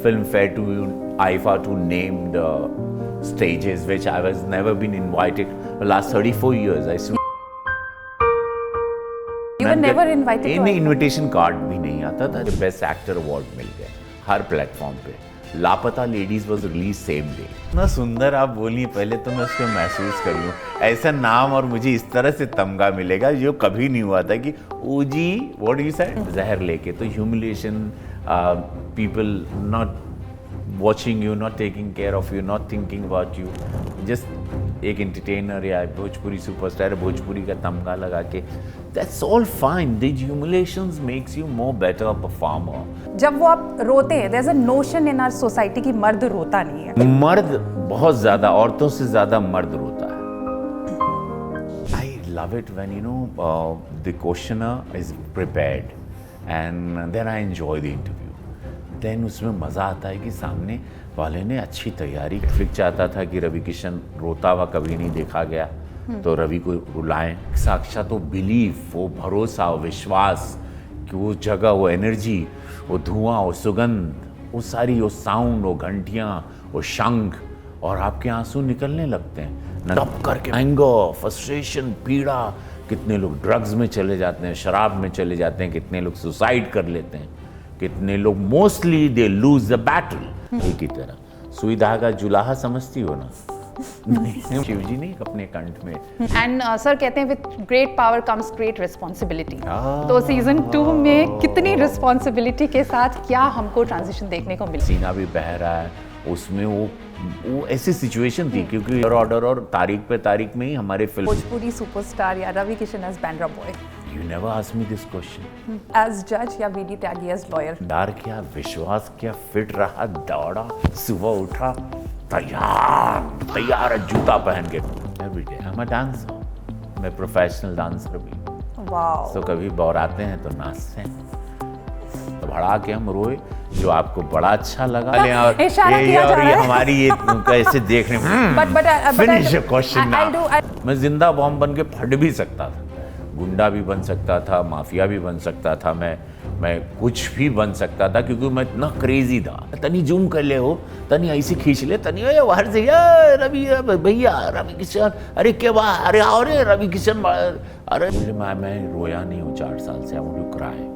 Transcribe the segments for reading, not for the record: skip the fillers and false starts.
Filmfare to IFA to named stages which I was never been invited for last 34 years. I still You were never invited to नहीं, IFA? Invitation card भी नहीं आता था। Best actor award मिल गया हर platform पे। Laapataa ladies was release same day. इतना सुंदर आप बोलिए, पहले तो मैं उसको महसूस कर लूँ। ऐसा नाम और मुझे इस तरह से तमगा मिलेगा जो कभी नहीं हुआ था कि ओ जी व्हाट यू सेड, जहर लेके। तो humiliation, people not watching you, not taking care of you, not thinking about you, just एक एंटरटेनर या भोजपुरी सुपरस्टार, भोजपुरी का तमगा लगा के, that's all fine. The humiliations makes you more better performer. जब वो आप रोते हैं, there's a notion in our society कि मर्द रोता नहीं है। मर्द बहुत ज्यादा, औरतों से ज्यादा मर्द रोता है। I love it when the questioner is prepared and then I enjoy the interview. Then उसमें मज़ा आता है कि सामने वाले ने अच्छी तैयारी। नेटफ्लिक्स चाहता था कि रवि किशन रोता हुआ कभी नहीं देखा गया, तो रवि को रुलाएं। साक्षात वो बिलीफ, वो भरोसा, वो विश्वास कि वो जगह, वो एनर्जी, वो धुआं, वो सुगंध, वो सारी, वो साउंड, वो घंटियाँ, वो शंख, और आपके आंसू निकलने लगते हैं दब करके। एंगर, फ्रस्ट्रेशन, पीड़ा। कितने लोग ड्रग्स में चले जाते हैं, शराब में चले जाते हैं, कितने लोग सुसाइड कर लेते हैं, कितने लोग mostly they lose the battle. एक ही तरह सुई धागा जुलाहा समझती हो ना, शिवजी नहीं अपने कंठ में। एंड सर कहते हैं with great power comes great responsibility. तो सीजन 2 में कितनी रिस्पॉन्सिबिलिटी के साथ क्या हमको ट्रांजिशन देखने को मिला? सीना भी बह रहा है उसमें। वो ऐसी सिचुएशन थी क्योंकि ऑर्डर और तारीख पे तारीख में ही हमारे फिल्म। भोजपुरी सुपरस्टार या Ravi Kishan as Bandra boy, you never ask me this question. As जज या वीडी त्यागी एज लॉयर? डर क्या, विश्वास क्या, फिट रहा, दौड़ा, सुबह उठा, तैयार है जूता पहन के। Every day I am a dancer, मैं प्रोफेशनल डांसर भी। वाओ। तो कभी बौराते हैं तो नाचते हैं, तो भड़ा के हम रोए जो आपको बड़ा अच्छा लगा। और इशारा किया जा रहा है। हमारी ये कैसे देखने में फिनिश क्वेश्चन। मैं जिंदा बॉम्ब बन के फट भी सकता था, गुंडा भी बन सकता था, माफिया भी बन सकता था, मैं कुछ भी बन सकता था क्योंकि मैं इतना क्रेजी था। तनी जूम कर ले हो, तनी ऐसी खींच ले, तनी बाहर से रवि भैया, रवि किशन, अरे क्या बात, अरे आओ रे रवि किशन, अरे मैं रोया नहीं हूँ 4 साल से। I want to cry.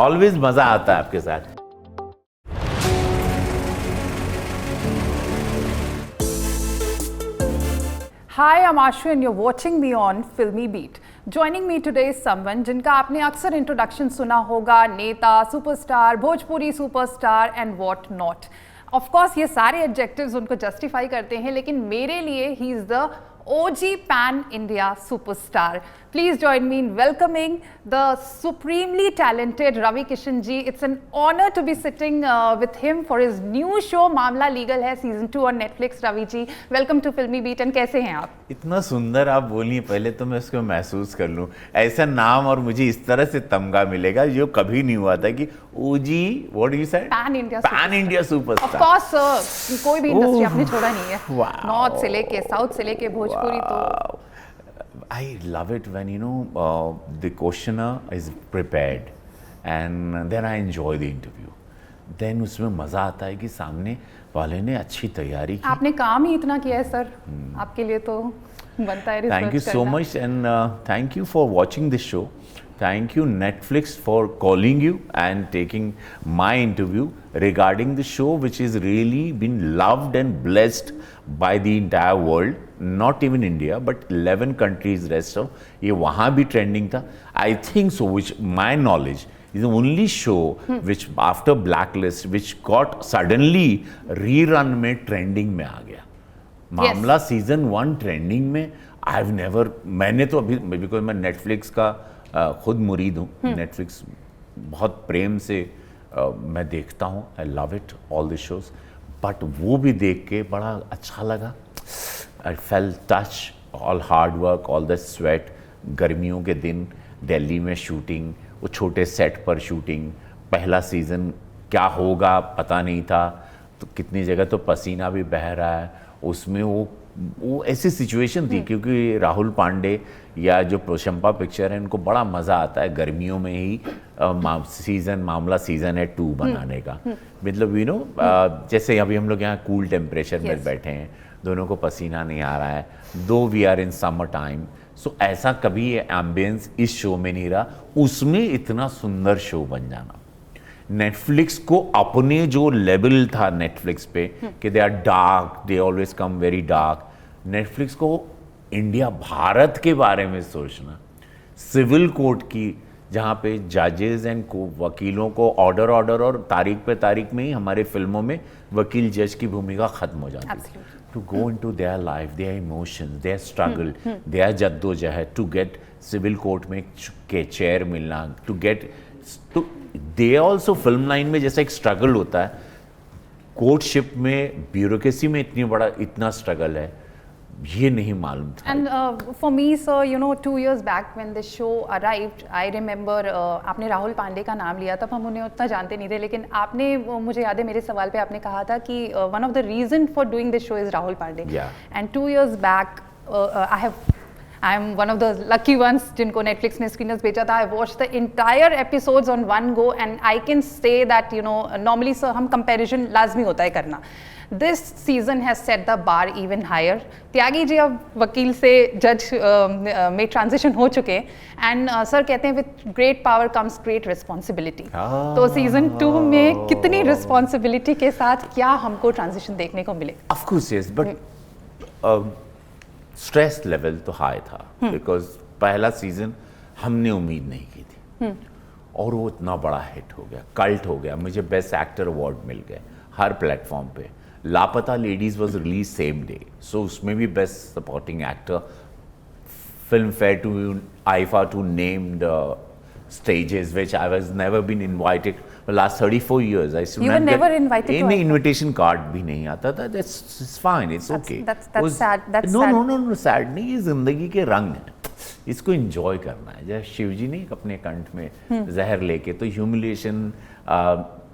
Always मजा आता है आपके साथ। Hi, I'm Ashu and you're watching me on Filmy Beat. Joining me today is someone जिनका आपने अक्सर इंट्रोडक्शन सुना होगा, नेता, superstar, Bhojpuri superstar and what not. Of course ये सारे एडजेक्टिव्स उनको जस्टिफाई करते हैं, लेकिन मेरे लिए he is the OG Pan India superstar. Please join me in welcoming the supremely talented Ravi Kishan ji. It's an honor to be sitting with him for his new show मामला legal है season 2 on Netflix. Ravi ji, welcome to Filmy Beat and कैसे हैं आप? इतना सुंदर आप बोलिए, पहले तो मैं उसको महसूस कर लूँ। ऐसा नाम और मुझे इस तरह से तमगा मिलेगा जो कभी नहीं हुआ था कि ओ जी what you said, pan India superstar. Of course कोई भी इंडस्ट्री आपने छोड़ा नहीं है। Wow. नॉर्थ से लेके साउथ से लेके भोजपुरी तो I love it when the questioner is prepared and then I enjoy the interview. Then उसमें मज़ा आता है कि सामने वाले ने अच्छी तैयारी की। आपने काम ही इतना किया है सर, आपके लिए तो बनता है रिसर्च Thank you so करना। much and thank you for watching this show. Thank you Netflix for calling you and taking my interview regarding the show which is really been loved and blessed by the entire world, not even India but 11 countries rest of, ये वहाँ भी trending था। I think so, which my knowledge is the only show which after Blacklist which got suddenly rerun में trending में आ गया। मामला season 1 trending में। I have never, मैंने तो अभी, बिकॉज मैं नेटफ्लिक्स का खुद मुरीद हूँ, नेटफ्लिक्स बहुत प्रेम से मैं देखता हूँ। I love it all the shows, but वो भी देख के बड़ा अच्छा लगा। I fell touch all hard work, all the sweat, गर्मियों के दिन दिल्ली में शूटिंग, वो छोटे सेट पर शूटिंग, पहला सीज़न क्या होगा पता नहीं था, तो कितनी जगह तो पसीना भी बह रहा है, उसमें वो वो ऐसी सिचुएशन थी क्योंकि राहुल पांडे या जो प्रोशंपा पिक्चर है इनको बड़ा मज़ा आता है गर्मियों में ही मामला सीज़न है 2 बनाने का। मतलब जैसे अभी हम लोग यहाँ कूल टेम्परेचर में बैठे हैं, दोनों को पसीना नहीं आ रहा है, though we are in summer time, so ऐसा कभी एम्बियंस इस शो में नहीं रहा, उसमें इतना सुंदर शो बन जाना। नेटफ्लिक्स को अपने जो लेवल था नेटफ्लिक्स पे कि they are dark, they always come very dark, Netflix को इंडिया भारत के बारे में सोचना, सिविल कोर्ट की जहाँ पे जजेस एंड वकीलों को ऑर्डर और तारीख पे तारीख में ही हमारे फिल्मों में वकील जज की भूमिका खत्म हो जाती है। To go into their life, their emotions, their struggle, their जद्दोजहद टू गेट सिविल कोर्ट में के चेयर मिलना, टू गेट तो दे ऑल्सो फिल्म लाइन में जैसा एक स्ट्रगल होता है, कोर्टशिप में ब्यूरोक्रेसी में इतना स्ट्रगल है, ये नहीं मालूम था। And for me, sir, 2 years back when the show arrived, I remember आपने राहुल पांडे का नाम लिया, तब हम उन्हें उतना जानते नहीं थे, लेकिन आपने मुझे याद है मेरे सवाल पे आपने कहा था कि one of the reason for doing this show is Rahul Pandey. And 2 years back, I am one of the lucky ones जिनको Netflix ने screeners भेजा था। I watched the entire episodes on one go and I can say that normally sir हम comparison लाजमी होता है करना। This season has set the bar even higher। Tyagi ji अब वकील से जज में ट्रांजिशन हो चुके एंड सर कहते हैं with great power comes great responsibility. तो सीजन 2 में कितनी रिस्पॉन्सिबिलिटी के साथ क्या हमको ट्रांजिशन देखने को मिले? Of course yes, but stress level तो हाई था बिकॉज पहला सीजन हमने उम्मीद नहीं की थी और वो इतना बड़ा हिट हो गया, कल्ट हो गया, मुझे बेस्ट एक्टर अवार्ड मिल गए हर प्लेटफॉर्म पे। Laapataa ladies was release same day, so उसमें भी best supporting actor, Filmfare to IIFA to named stages which I was never been invited for last 34 years. I still You were never invited to any invitation card भी नहीं आता था। That's it's fine, it's okay. That's sad. That's no, sad. no, sad नहीं, ये जिंदगी के रंग है, इसको enjoy करना है। जैसे शिवजी ने अपने कंठ में जहर लेके, तो humiliation,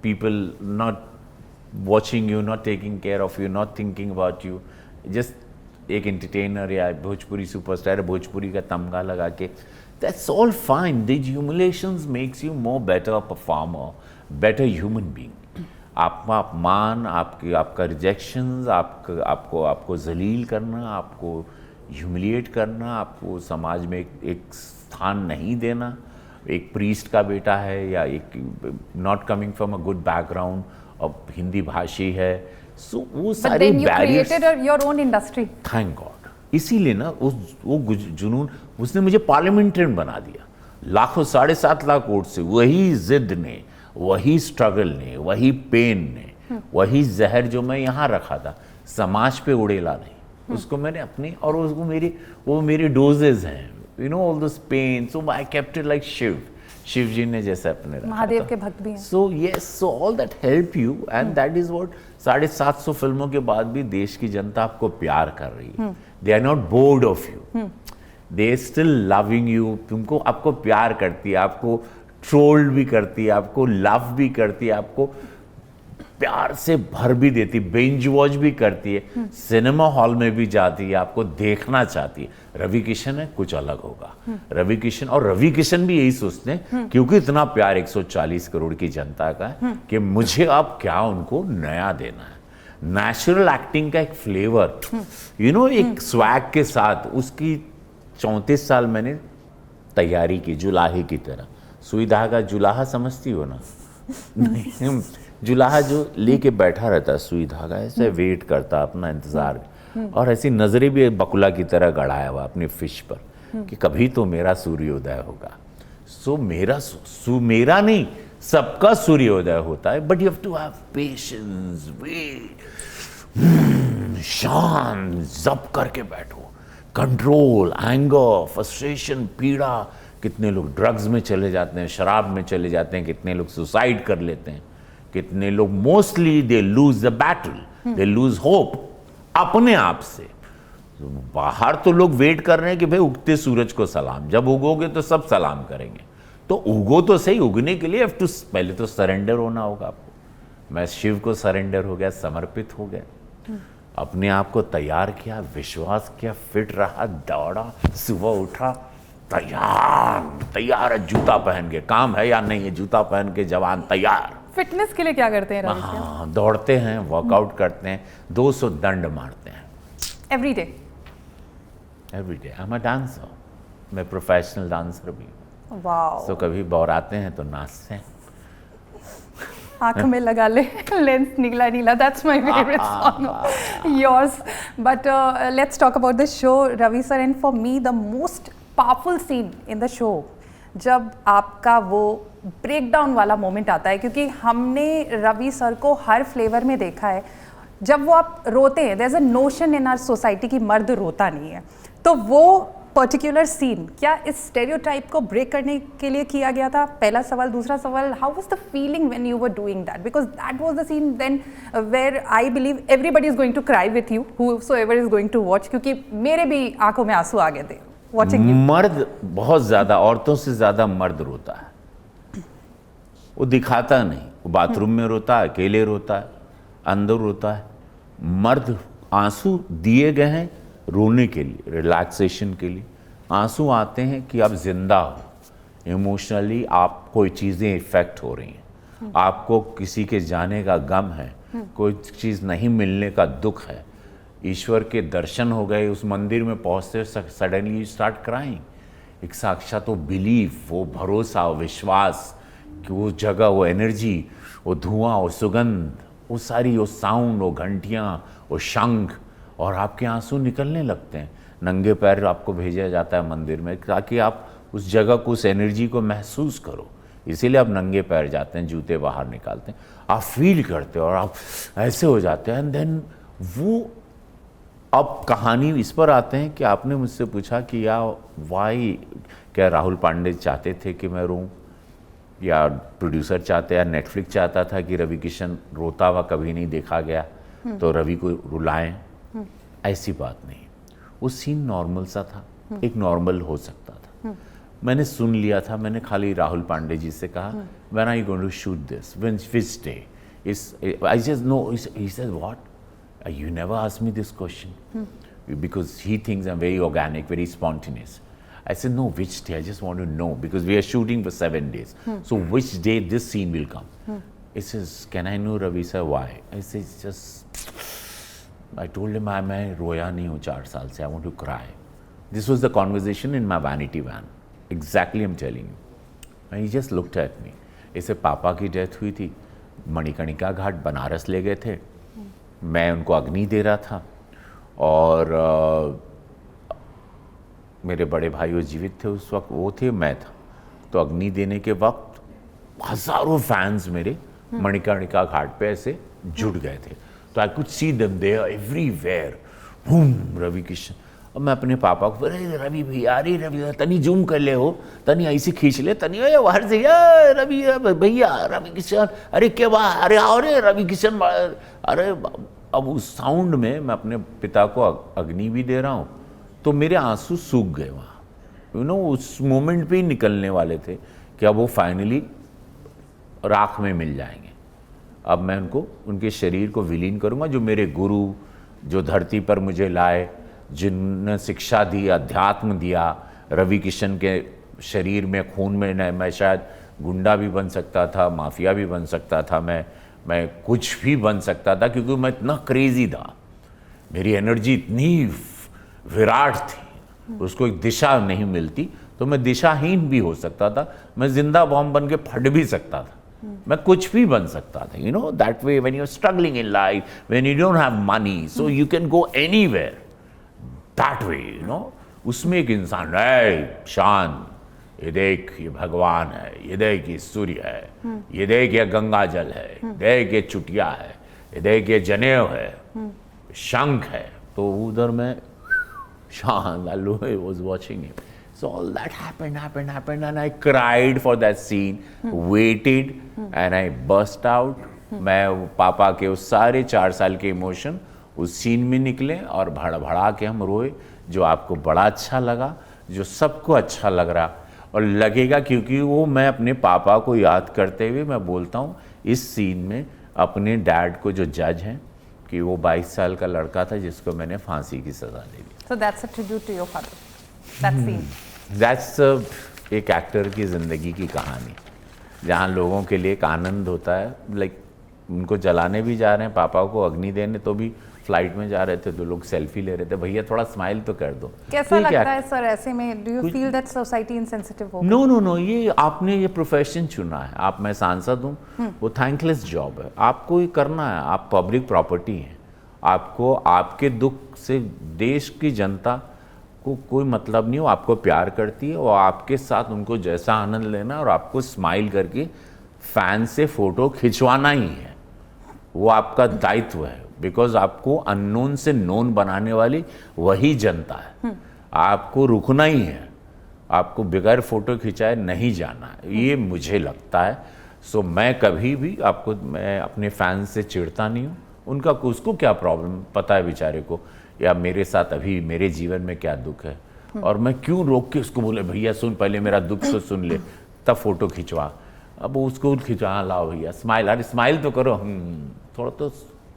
people not watching you, not taking care of you, not thinking about you, just एक entertainer या भोजपुरी सुपरस्टार भोजपुरी का तमगा लगा के, that's all fine. These humiliations makes you more better performer, better human being. आपका अपमान, आपका रिजेक्शंस, आपको जलील करना, आपको ह्यूमिलिएट करना, आपको समाज में एक स्थान नहीं देना, एक प्रीस्ट का बेटा है या एक not coming from a good background और हिंदी भाषी है, सो वो सारे barriers. But then you created your own industry. Thank God. इसीलिए ना वो जुनून उसने मुझे पार्लियामेंटेरियन बना दिया, लाखों 7.5 लाख वोट से। वही जिद ने, वही स्ट्रगल ने, वही पेन ने, वही जहर जो मैं यहाँ रखा था समाज पे उड़ेला नहीं, उसको मैंने अपनी, और उसको वो मेरे डोजेज हैं, all this pain, so I kept it like Shiv ji ने जैसे अपने रखा, महादेव के भक्त भी हैं। So yes, so all that help you and that is what 750 फिल्मों के बाद भी देश की जनता आपको प्यार कर रही है। They are not bored of you, they still loving you, तुमको, आपको प्यार करती है, आपको ट्रोल्ड भी करती है, आपको लव भी करती है, आपको प्यार से भर भी देती, बेंच वॉच भी करती है, सिनेमा हॉल में भी जाती है, आपको देखना चाहती है। रवि किशन है, कुछ अलग होगा। रवि किशन भी यही सोचते हैं, क्योंकि इतना प्यार 140 करोड़ की जनता का है कि मुझे अब क्या उनको नया देना है। नेचुरल एक्टिंग का एक फ्लेवर, एक स्वैग के साथ, उसकी 34 साल मैंने तैयारी की जुलाहे की तरह। सुई धागा जुलाहा समझती हो ना? नहीं, जुलाहा जो लेके बैठा रहता है सुई धागा, ऐसे वेट करता, अपना इंतजार, और ऐसी नजरें भी बकुला की तरह गड़ाया हुआ अपनी फिश पर कि कभी तो मेरा सूर्योदय होगा। सो मेरा नहीं, सबका सूर्योदय होता है, but you have to have patience, wait, शांत, जब करके बैठो, कंट्रोल, एंगर, फ्रस्ट्रेशन, पीड़ा। कितने लोग ड्रग्स में चले जाते हैं, शराब में चले जाते हैं, कितने लोग सुसाइड कर लेते हैं, कितने लोग mostly they lose the battle, they lose hope अपने आप से। तो बाहर तो लोग वेट कर रहे हैं कि भाई उगते सूरज को सलाम, जब उगोगे तो सब सलाम करेंगे। तो उगो तो सही, उगने के लिए पहले तो सरेंडर होना होगा आपको। मैं शिव को सरेंडर हो गया, समर्पित हो गया। अपने आप को तैयार किया, विश्वास किया, फिट रहा, दौड़ा, सुबह उठा, तैयार है, जूता पहन के, काम है या नहीं है, जूता पहन के जवान तैयार। फिटनेस के लिए क्या करते हैं रवि? हाँ, दौड़ते हैं, वर्कआउट करते हैं, 200 दंड मारते हैं every day. I am a dancer, मैं प्रोफेशनल डांसर भी हूँ। वाओ। तो कभी बौराते हैं तो नाचते हैं। आँख में लगा ले लेंस नीला नीला, that's my favourite song yours. But let's talk about the show Ravi sir, and for me the most powerful scene in the show जब आपका वो ब्रेक डाउन वाला मोमेंट आता है, क्योंकि हमने रवि सर को हर फ्लेवर में देखा है। जब वो आप रोते हैं, there is a notion in our society कि मर्द रोता नहीं है, तो वो पर्टिकुलर सीन क्या इस स्टेरियोटाइप को ब्रेक करने के लिए किया गया था? पहला सवाल। दूसरा सवाल, how was the feeling when you were doing that? Because that was the scene then where I believe everybody is going to cry with you, whosoever is going to watch, क्योंकि मेरे भी आंखों में आंसू आ गए थे वॉचिंग यू। मर्द बहुत ज्यादा, औरतों से ज्यादा मर्द रोता है। वो दिखाता नहीं, वो बाथरूम में रोता है, अकेले रोता है, अंदर रोता है। मर्द आंसू दिए गए हैं रोने के लिए, रिलैक्सेशन के लिए। आंसू आते हैं कि आप जिंदा हो, इमोशनली आप कोई चीज़ें इफेक्ट हो रही हैं, आपको किसी के जाने का गम है, कोई चीज़ नहीं मिलने का दुख है, ईश्वर के दर्शन हो गए, उस मंदिर में पहुंचते सडनली यू स्टार्ट क्राइंग। एक साक्षात वो बिलीफ, वो भरोसा, वो विश्वास कि वो जगह, वो एनर्जी, वो धुआं, वो सुगंध, वो सारी, वो साउंड, वो घंटियाँ, वो शंख, और आपके आंसू निकलने लगते हैं। नंगे पैर आपको भेजा जाता है मंदिर में ताकि आप उस जगह को, उस एनर्जी को महसूस करो। इसीलिए आप नंगे पैर जाते हैं, जूते बाहर निकालते हैं, आप फील करते हो और आप ऐसे हो जाते हैं। एंड देन वो, अब कहानी इस पर आते हैं कि आपने मुझसे पूछा कि या वाई, क्या राहुल पांडे चाहते थे कि मैं रोऊं, या प्रोड्यूसर चाहते, या नेटफ्लिक्स चाहता था कि रवि किशन रोता हुआ कभी नहीं देखा गया तो रवि को रुलाएं? ऐसी बात नहीं। वो सीन नॉर्मल सा था, एक नॉर्मल हो सकता था। मैंने सुन लिया था, मैंने खाली राहुल पांडे जी से कहा, when are you going to shoot this, which day? I just know, he said what, you never asked me this question, because he thinks I'm very organic, very spontaneous. I said, no, which day? I just want to know, because we are shooting for 7 days. So which day this scene will come? He says, can I know, Ravi sir, why? I said, just, I told him, मैं रोया नहीं हूँ 4 साल से, I want to cry. This was the conversation in my vanity van. Exactly, I'm telling you. And he just looked at me. ऐसे पापा की death हुई थी, मणिकर्णिका घाट बनारस ले गए थे, मैं उनको अग्नि दे रहा था, और मेरे बड़े भाई वो जीवित थे उस वक्त, वो थे, मैं था। तो अग्नि देने के वक्त हज़ारों फैंस मेरे मणिकर्णिका घाट पे ऐसे जुट गए थे। तो I could see them there everywhere, boom, Ravi Kishan. अब मैं अपने पापा को, अरे रवि भैया, अरे रवि, तनी जूम कर ले, हो तनी ऐसे खींच ले, तनी बाहर से, रवि भैया, रवि किशन, अरे क्या बात, अरे आओ रे रवि किशन, अरे। अब उस साउंड में मैं अपने पिता को अग्नि भी दे रहा हूँ, तो मेरे आंसू सूख गए वहाँ, यू नो, उस मोमेंट पे ही निकलने वाले थे कि अब वो फाइनली राख में मिल जाएंगे। अब मैं उनको, उनके शरीर को विलीन करूँगा, जो मेरे गुरु, जो धरती पर मुझे लाए, जिन्होंने शिक्षा दी, अध्यात्म दिया। रवि किशन के शरीर में, खून में, मैं शायद गुंडा भी बन सकता था, माफिया भी बन सकता था, मैं कुछ भी बन सकता था, क्योंकि मैं इतना क्रेजी था, मेरी एनर्जी इतनी विराट थी, उसको एक दिशा नहीं मिलती, तो मैं दिशाहीन भी हो सकता था, मैं जिंदा बॉम्ब बन के फट भी सकता था, मैं कुछ भी बन सकता था। You know, that way when you are struggling in life, when you don't have money, so you can go anywhere, that way, you know. उसमें एक इंसान, शान, ये देख, ये भगवान है, ये देख, ये सूर्य है, ये देख, ये गंगा जल है, देख, ये चुटिया है, ये देख, ये जनेऊ है, शंख है। तो उधर में शान, Lalu was watching him. So all that happened, and I cried for that scene, waited, and I burst out. मैं पापा के उस सारे 4 साल के इमोशन उस सीन में निकले, और भड़भड़ा के हम रोए, जो आपको बड़ा अच्छा लगा, जो सबको अच्छा लग रहा और लगेगा, क्योंकि वो मैं अपने पापा को याद करते हुए मैं बोलता हूँ इस सीन में अपने डैड को, जो जज हैं, कि वो 22 साल का लड़का था जिसको मैंने फांसी की सज़ा दे दी। So that's a tribute to your father. That scene. That's एक एक्टर की ज़िंदगी की कहानी जहाँ लोगों के लिए एक आनंद होता है। लाइक उनको जलाने भी जा रहे हैं, पापा को अग्नि देने, तो भी फ्लाइट में जा रहे थे तो लोग सेल्फी ले रहे थे, भैया थोड़ा स्माइल तो कर दो। कैसा लगता है सर ऐसे में? Do you feel that society insensitive हो? नो नो नो, ये आपने ये प्रोफेशन चुना है। आप, मैं सांसद हूँ, वो थैंकलेस जॉब है, आपको ये करना है। आप पब्लिक प्रॉपर्टी हैं, आपको आपके दुख से देश की जनता को कोई मतलब नहीं हो। आपको प्यार करती है और आपके साथ उनको जैसा आनंद लेना और आपको स्माइल करके फैन से फोटो खिंचवाना ही है, वो आपका दायित्व है। बिकॉज आपको अननोन से नोन बनाने वाली वही जनता है। आपको रुकना ही है, आपको बगैर फोटो खिंचाए नहीं जाना है, ये मुझे लगता है। सो मैं कभी भी मैं अपने फैंस से चिढ़ता नहीं हूँ। उनका उसको क्या प्रॉब्लम पता है बेचारे को, या मेरे साथ अभी मेरे जीवन में क्या दुख है, और मैं क्यों रोक के उसको बोले भैया सुन, पहले मेरा दुख तो सुन ले तब फोटो खिंचवा। अब उसको खिंचवा, लाओ भैया स्माइल, अरे स्माइल तो करो, थोड़ा तो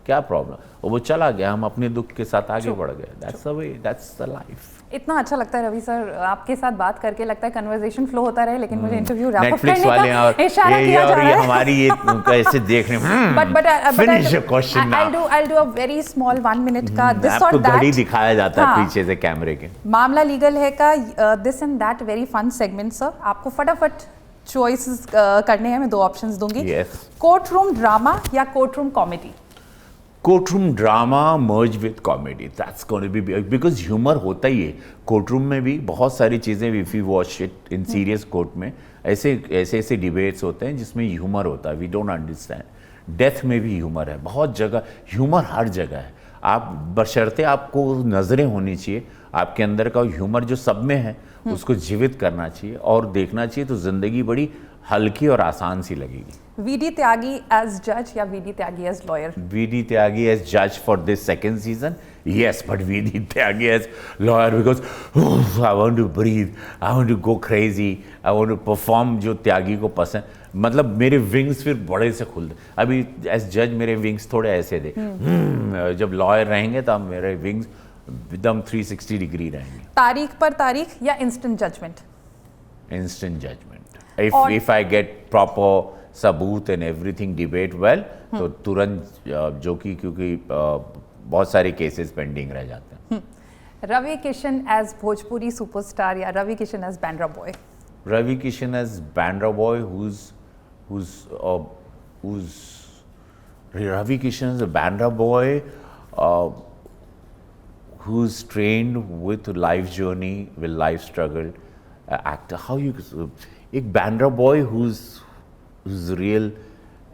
क्या प्रॉब्लम। और वो चला गया, हम अपने दुख के साथ आगे बढ़ गए। That's the way, that's the life. इतना अच्छा लगता है रवि सर आपके साथ बात करके, लगता है कन्वर्सेशन फ्लो होता रहे, लेकिन मुझे इंटरव्यू रैप अप करने का इशारा किया जा रहा है। हमारी ये कैसे देख रहे हैं, but finish the question now. I'll do a very small 1 minute का this or that। घड़ी दिखाया जाता है पीछे से कैमरे के। मामला लीगल है का this and that very fun segment sir, आपको फटाफट चॉइसेस करने हैं। मैं 2 ऑप्शंस दूंगी। कोर्ट रूम ड्रामा या court room comedy? Court room drama merge with comedy, that's gonna be because humour होता ही है कोर्ट रूम में भी। बहुत सारी चीज़ें if you watch it in serious court में ऐसे डिबेट्स होते हैं जिसमें ह्यूमर होता है। We don't understand. डेथ में भी ह्यूमर है, बहुत जगह ह्यूमर, हर जगह है। आप बशर्ते आपको नज़रें होनी चाहिए, आपके अंदर का ह्यूमर जो सब में है उसको जीवित करना चाहिए और देखना चाहिए, तो ज़िंदगी बड़ी हल्की और आसान सी लगेगी। वीडी त्यागी एज जज या VD Tyagi as lawyer? VD Tyagi as जज for this second season, yes, but VD Tyagi as lawyer because I want to breathe, I want to go crazy, I want to perform जो त्यागी को पसंद, मतलब मेरे विंग्स फिर बड़े से खुलते। अभी एज जज मेरे विंग्स थोड़े ऐसे थे, जब लॉयर रहेंगे तब मेरे विंग्स एकदम 360 डिग्री रहेंगे। तारीख पर तारीख या instant judgment? Instant judgment. If I get proper सबूत एंड एवरीथिंग डिबेट वेल, तो तुरंत जो कि क्योंकि बहुत सारे केसेस पेंडिंग रह जाते हैं। रवि किशन एज भोजपुरी सुपरस्टार या Ravi Kishan as Bandra boy? Ravi Kishan as Bandra boy, Ravi Kishan is a Bandra boy who's trained with life journey, with life struggle, actor. How you एक Bandra boy who's real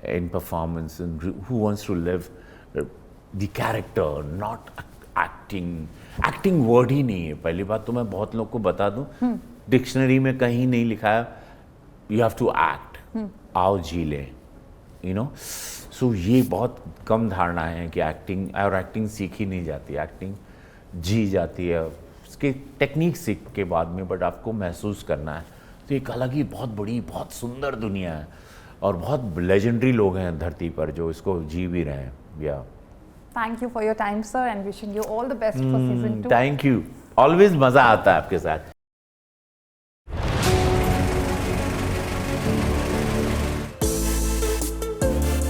in performance and who wants to live the character, not acting. Acting word ही नहीं है। पहली बात तो मैं बहुत लोग को बता दूं, डिक्शनरी में कहीं नहीं लिखा है you have to act, आओ जी ले, you know। सो ये बहुत कम धारणा है कि एक्टिंग सीखी नहीं जाती, एक्टिंग जी जाती है। उसके टेक्निक सीख के बाद में, बट आपको महसूस करना है। तो एक अलग ही बहुत बड़ी, बहुत सुंदर दुनिया है और बहुत लेजेंडरी लोग हैं धरती पर जो इसको जी भी रहे हैं। या thank you for your time sir and wishing you all the best for season 2। Thank you, always मज़ा आता है आपके साथ।